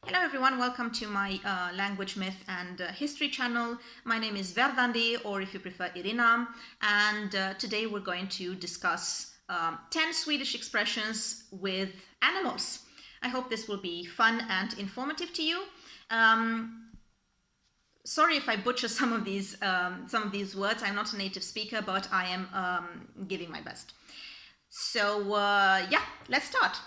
Hello everyone, welcome to my language myth and history channel. My name is Verdandi, or if you prefer Irina, and today we're going to discuss 10 Swedish expressions with animals. I hope this will be fun and informative to you. Sorry if I butcher some of these words. I'm not a native speaker, but I am giving my best. So yeah, let's start.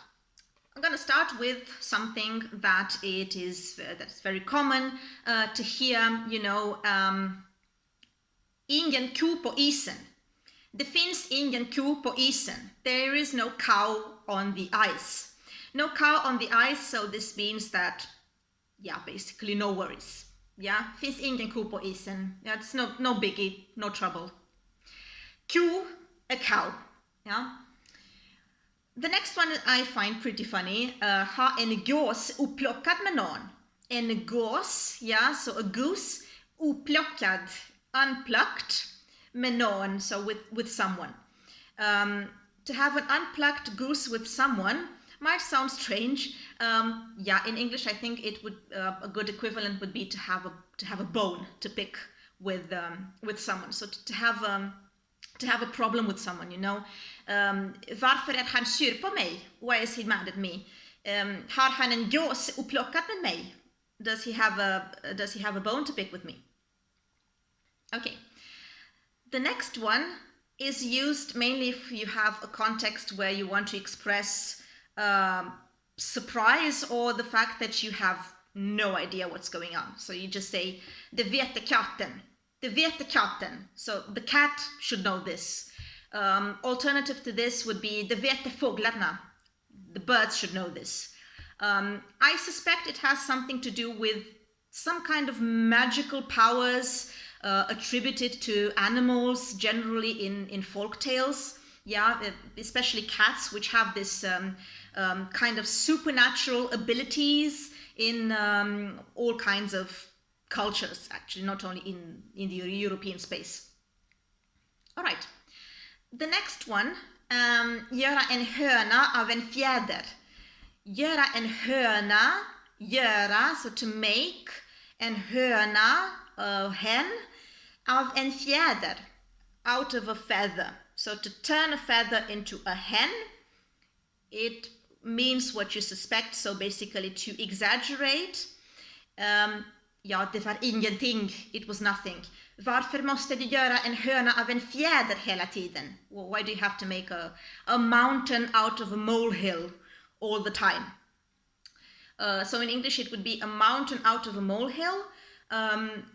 I'm going to start with something that that's very common to hear, ingen ko på isen. Det finns ingen ko på isen. There is no cow on the ice. No cow on the ice, so this means that, yeah, basically no worries. Yeah, finns ingen ko på isen. Yeah, it's no biggie, no trouble. Ko, a cow. Yeah. The next one I find pretty funny. Ha en gås upplockad med någon. En gås, yeah, so a goose. Upplockad, unplucked. Med någon, so with someone. To have an unplucked goose with someone might sound strange. Yeah, in English I think it would a good equivalent would be to have a bone to pick with someone. So to have a problem with someone, you know. Varför är han sur på mig? Why is he mad at me? Har han en gås upplockad med mig? Does he have a bone to pick with me? Okay. The next one is used mainly if you have a context where you want to express surprise or the fact that you have no idea what's going on. So you just say, det vet katten. Det vet katten. So the cat should know this. Alternative to this would be, det vet fåglarna. The birds should know this. I suspect it has something to do with some kind of magical powers attributed to animals, generally in folk tales. Yeah, especially cats, which have this kind of supernatural abilities in all kinds of cultures, actually, not only in the European space. All right. The next one, göra en höna av en fjäder. Göra en höna, göra, so to make, en höna, a hen, av en fjäder, out of a feather. So to turn a feather into a hen, it means what you suspect, so basically to exaggerate. Ja, det var ingenting, it was nothing. Varför måste du göra en höna av en fjäder hela tiden? Well, why do you have to make a mountain out of a molehill all the time? So in English it would be a mountain out of a molehill.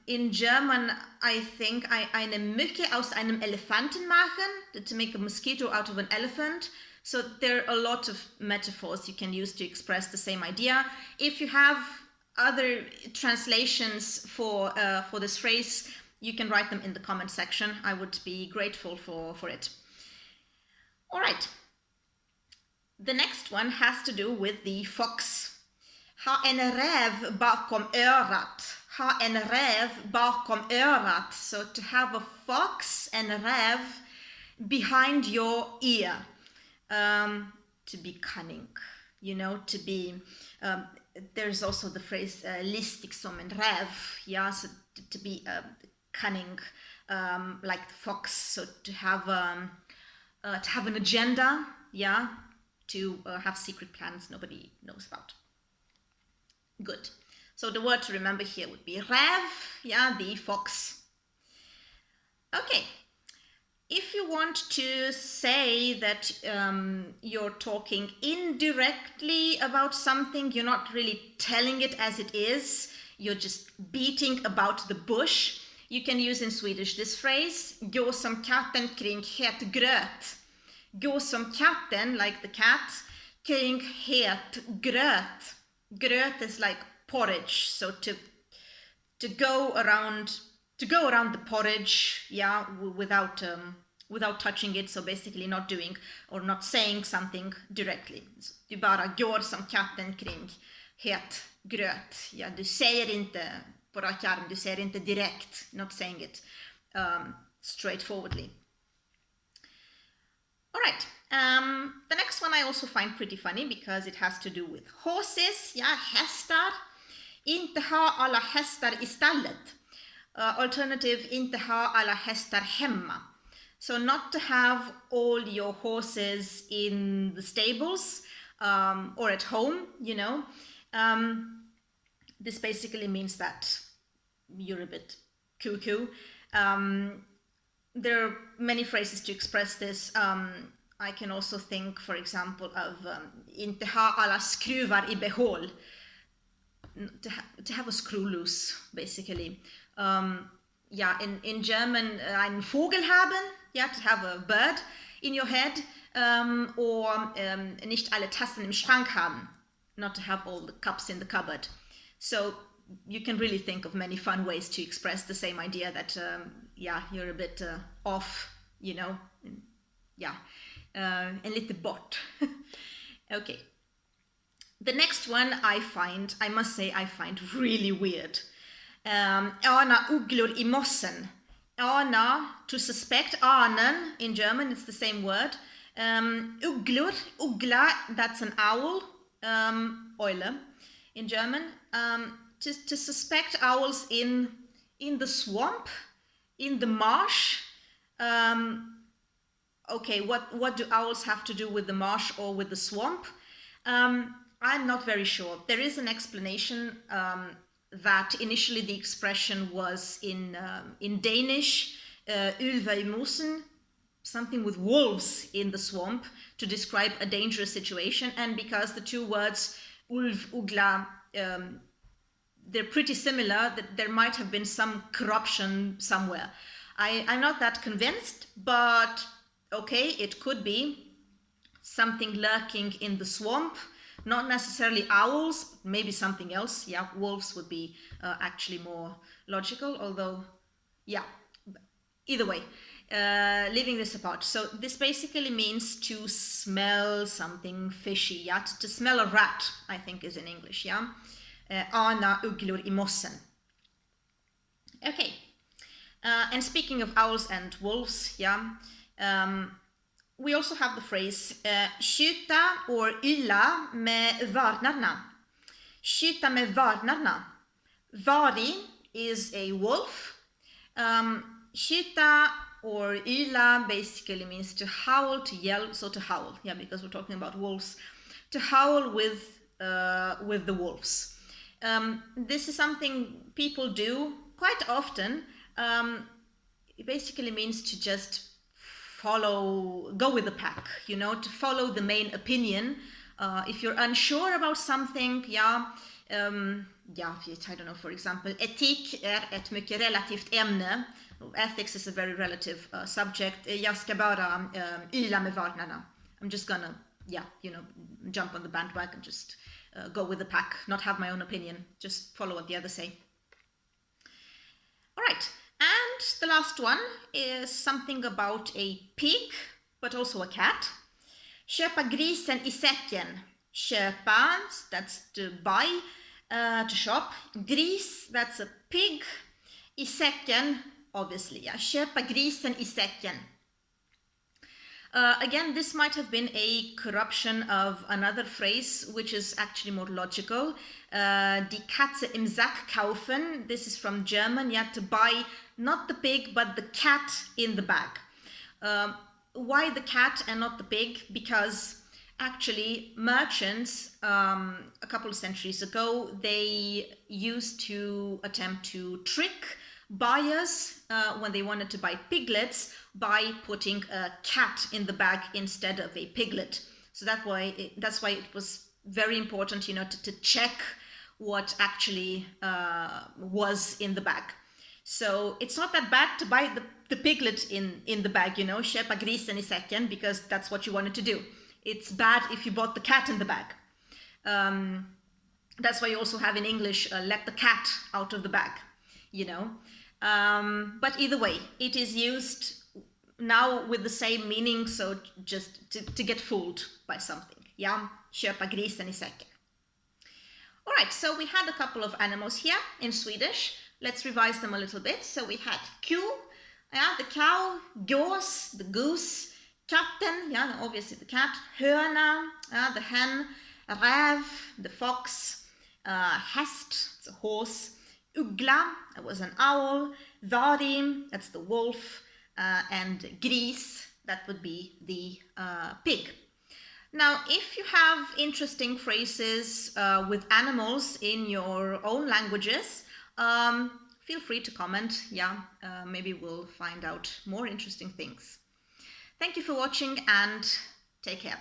In German, I think eine Mücke aus einem Elefanten machen, to make a mosquito out of an elephant. So there are a lot of metaphors you can use to express the same idea. If you have other translations for this phrase, you can write them in the comment section. I would be grateful for it. All right. The next one has to do with the fox. Ha en räv bakom örat. Ha en räv bakom örat. So to have a fox and a räv behind your ear. To be cunning, you know, to be... there's also the phrase listig som en räv, yeah, so to be cunning, like the fox, so to have an agenda, yeah, to have secret plans nobody knows about. Good. So the word to remember here would be räv, yeah, the fox. Okay. If you want to say that you're talking indirectly about something, you're not really telling it as it is, you're just beating about the bush, you can use in Swedish this phrase, gå som katten kring het gröt. Gå som katten, like the cat, kring het gröt. Gröt is like porridge, so to go around the porridge, yeah, without touching it, so basically not doing or not saying something directly. Så du bara går som katten kring het gröt. Ja, du säger inte på rak arm, du säger inte direkt, not saying it straightforwardly. All right. The next one I also find pretty funny because it has to do with horses, yeah, hästar. Inte ha alla hästar I stallet. Alternative, inte ha alla hästar hemma. So not to have all your horses in the stables or at home, you know. This basically means that you're a bit cuckoo. There are many phrases to express this. I can also think, for example, of inte ha alla skruvar I behåll. To have a screw loose, basically. In German, einen Vogel haben, to have a bird in your head, or nicht alle Tassen im Schrank haben, not to have all the cups in the cupboard. So you can really think of many fun ways to express the same idea that, you're a bit off, you know, en lite bort. Okay. The next one I must say I find really weird. Ana ugglor I mossen. Ana, to suspect, anen, in German, it's the same word. Ugglor, ugla, that's an owl, Eule, in German. To suspect owls in the swamp, in the marsh. Okay, what do owls have to do with the marsh or with the swamp? I'm not very sure. There is an explanation that initially the expression was in Danish, ulve I mosen, something with wolves in the swamp to describe a dangerous situation, and because the two words ulv, ugla, they're pretty similar, that there might have been some corruption somewhere. I'm not that convinced, but okay, it could be something lurking in the swamp. Not necessarily owls, maybe something else. Yeah, wolves would be actually more logical, although, either way, leaving this apart. So this basically means to smell something fishy, to smell a rat, I think is in English, Ana ugglor I mossen. Okay, and speaking of owls and wolves, we also have the phrase skjuta or ylla med varnarna. Skjuta med varnarna. Vari is a wolf. Skjuta or ylla basically means to howl, to yell, so to howl. Yeah, because we're talking about wolves. To howl with the wolves. This is something people do quite often. It basically means to just go with the pack, you know, to follow the main opinion. If you're unsure about something, I don't know, for example, etik ett mycket relativt ämne. Ethics is a very relative subject. Jag ska bara yla med varnarna. I'm just gonna, jump on the bandwagon, just go with the pack, not have my own opinion, just follow what the others say. All right. And the last one is something about a pig, but also a cat. Köpa grisen I säcken. Köpa, that's to buy, to shop. Gris, that's a pig. I säcken, obviously. Köpa grisen I säcken. Again, this might have been a corruption of another phrase, which is actually more logical. Die Katze im Sack kaufen. This is from German, to buy not the pig, but the cat in the bag. Why the cat and not the pig? Because actually merchants, a couple of centuries ago, they used to attempt to trick buyers when they wanted to buy piglets by putting a cat in the bag instead of a piglet. So that's why it was very important, to check what actually was in the bag. So it's not that bad to buy the piglet in the bag, köpa grisen I säcken, because that's what you wanted to do. It's bad if you bought the cat in the bag. That's why you also have in English, let the cat out of the bag, But either way, it is used now with the same meaning, so just to get fooled by something. Köpa grisen I säcken. All right, so we had a couple of animals here in Swedish. Let's revise them a little bit. So we had ko, the cow, gås, the goose, katten, obviously the cat, höna, the hen, räv, the fox, Häst, it's a horse. Uggla, that was an owl. Varim, that's the wolf. And gris, that would be the pig. Now, if you have interesting phrases with animals in your own languages, feel free to comment. Yeah, maybe we'll find out more interesting things. Thank you for watching and take care.